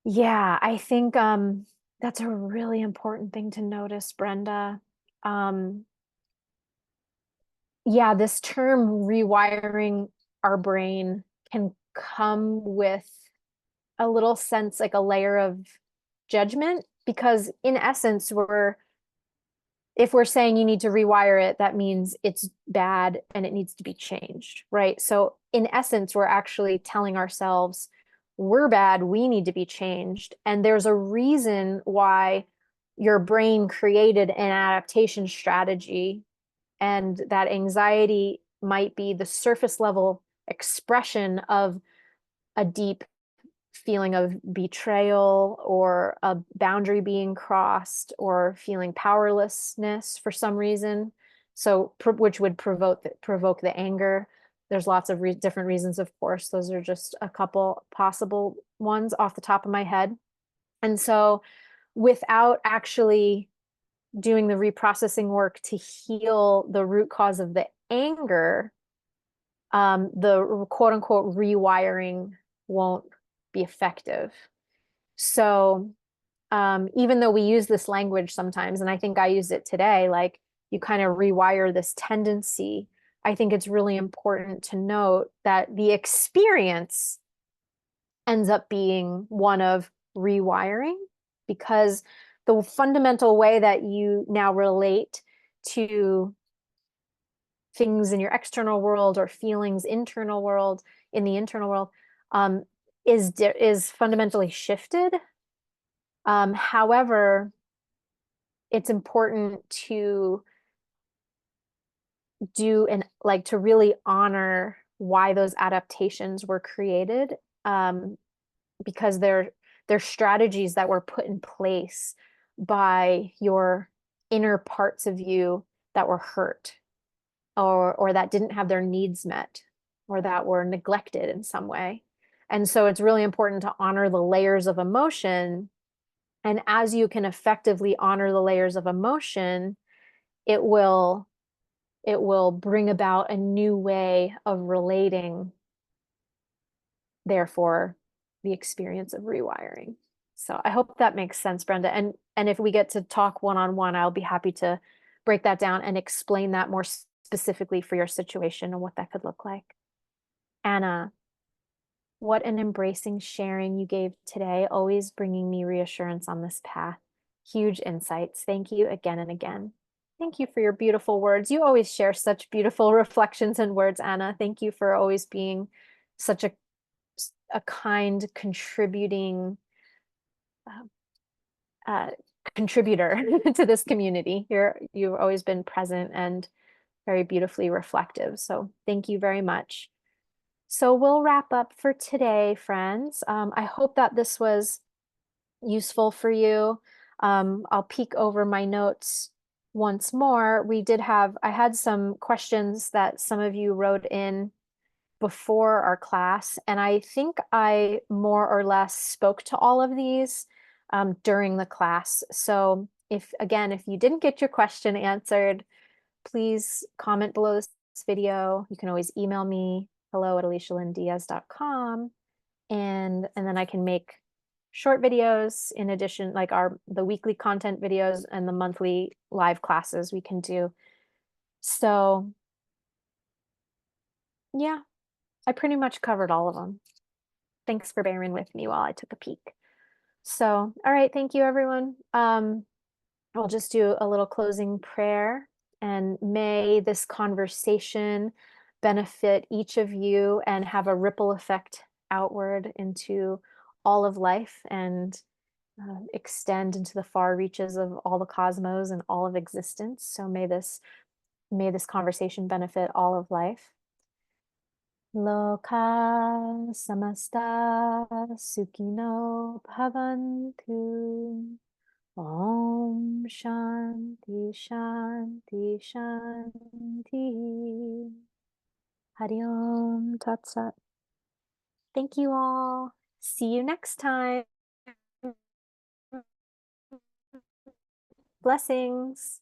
Yeah, I think that's a really important thing to notice, Brenda. Um, yeah, this term rewiring our brain can come with a little sense, like a layer of judgment, because in essence, if we're saying you need to rewire it, that means it's bad and it needs to be changed, right? So in essence, we're actually telling ourselves we're bad, we need to be changed. And there's a reason why your brain created an adaptation strategy, and that anxiety might be the surface level expression of a deep feeling of betrayal, or a boundary being crossed, or feeling powerlessness for some reason. So which would provoke the anger. There's lots of different reasons, of course. Those are just a couple possible ones off the top of my head. And so without actually doing the reprocessing work to heal the root cause of the anger, the quote unquote rewiring won't be effective. So even though we use this language sometimes, and I think I use it today, like you kind of rewire this tendency, I think it's really important to note that the experience ends up being one of rewiring, because the fundamental way that you now relate to things in your external world or feelings internal world in the internal world um, is fundamentally shifted. However, it's important to do and like to really honor why those adaptations were created, because they're strategies that were put in place by your inner parts of you that were hurt, or that didn't have their needs met, or that were neglected in some way. And so it's really important to honor the layers of emotion. And as you can effectively honor the layers of emotion, it will bring about a new way of relating, therefore the experience of rewiring. So I hope that makes sense, Brenda. And if we get to talk one-on-one, I'll be happy to break that down and explain that more specifically for your situation and what that could look like. Anna, what an embracing sharing you gave today, always bringing me reassurance on this path. Huge insights. Thank you again and again. Thank you for your beautiful words. You always share such beautiful reflections and words, Anna. Thank you for always being such a kind, contributing uh, contributor to this community. You've always been present and very beautifully reflective. So thank you very much. So we'll wrap up for today, friends. I hope that this was useful for you. I'll peek over my notes once more. I had some questions that some of you wrote in before our class, and I think I more or less spoke to all of these during the class. So if you didn't get your question answered, please comment below this video. You can always email me, hello@alicialyndiaz.com, and then I can make short videos in addition, like the weekly content videos and the monthly live classes we can do. So yeah, I pretty much covered all of them. Thanks for bearing with me while I took a peek. So, all right, thank you, everyone. I'll just do a little closing prayer, and may this conversation benefit each of you and have a ripple effect outward into all of life, and extend into the far reaches of all the cosmos and all of existence. So may this conversation benefit all of life. Loka samasta sukhino bhavantu. Om Shanti Shanti Shanti. Hari Om Tat Sat. Thank you all. See you next time. Blessings.